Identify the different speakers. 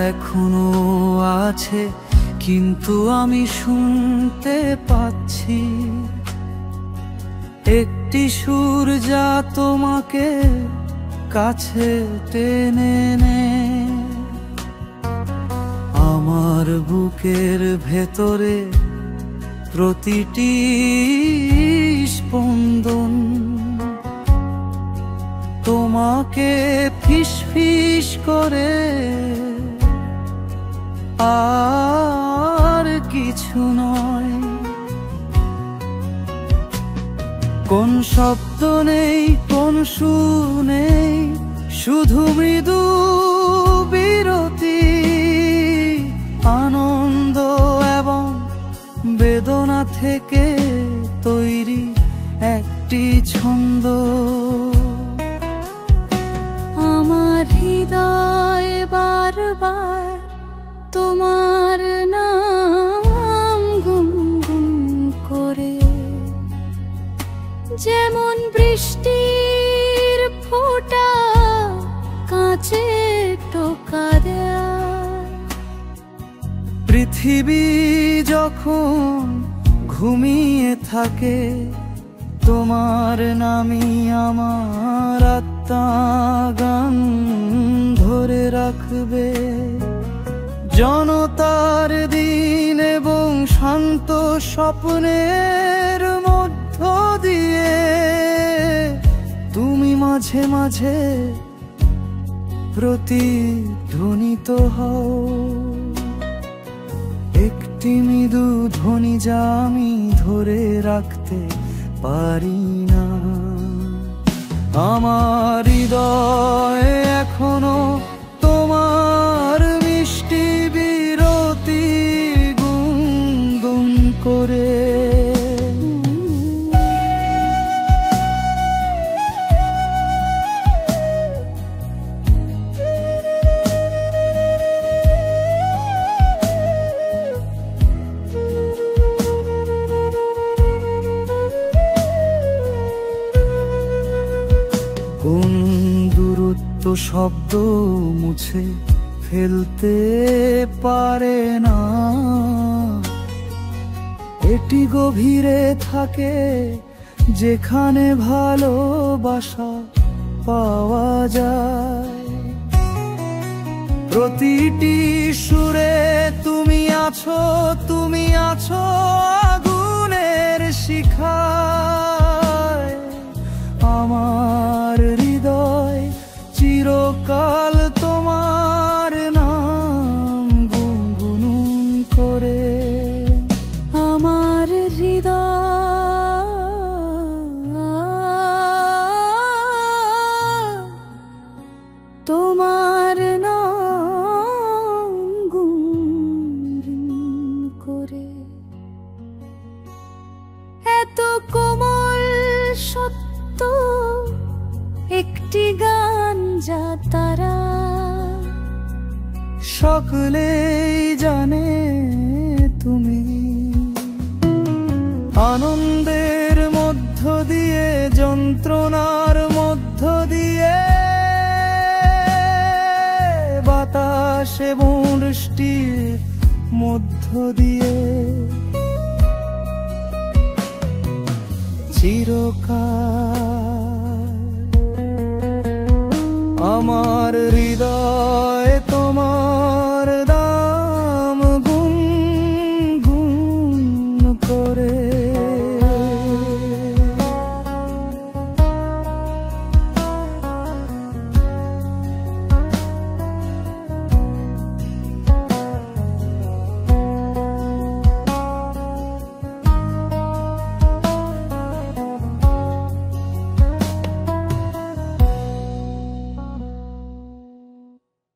Speaker 1: এখনো আছে, কিন্তু আমি শুনতে পাচ্ছি একটি সুর যা তোমাকে কাছে টেনে নেয়। আমার বুকের ভেতরে প্রতিটি স্পন্দন তোমাকে ফিসফিস করে, আর কিছু নয়। কোন শব্দ নেই, কোন সুর নেই, শুধু মৃদু বিরতি, আনন্দ এবং বেদনা থেকে তৈরি একটি ছন্দ।
Speaker 2: আমার হৃদয় বারবার তোমার নাম গুনগুন করে, যেমন বৃষ্টির ফোঁটা কাঁচে টোকা দেয়।
Speaker 1: পৃথিবী যখন ঘুমিয়ে থাকে, তোমার নামই আমার আত্মা গান ধরে রাখবে। জনতার দিন এবং শান্ত স্বপ্নের মধ্য দিয়ে তুমি মাঝে মাঝে প্রতিধ্বনিত হও, একটি মৃদু ধ্বনি যা আমি ধরে রাখতে পারি না। আমার হৃদয় এখনো তোমার মিষ্টি বিরতি গুনগুন করে। কোন দূরত্ব শব্দ মুছে ফেলতে পারে না, এটি গভীরে থাকে যেখানে ভালোবাসা পাওয়া যায়। প্রতিটি সুরে তুমি আছো, তুমি আছো আগুনের শিখায়। আমার হৃদয় চিরকাল তোমার নাম গুনগুন করে।
Speaker 2: আমার হৃদয় তোমার নাম গুনগুন করে। এত কোমল সত্য একটি গান যা তারা
Speaker 1: সকলেই জানে। তুমি আনন্দের মধ্য দিয়ে, যন্ত্রণার মধ্য দিয়ে, বাতাস এবং বৃষ্টির মধ্য দিয়ে চিরকাল আমার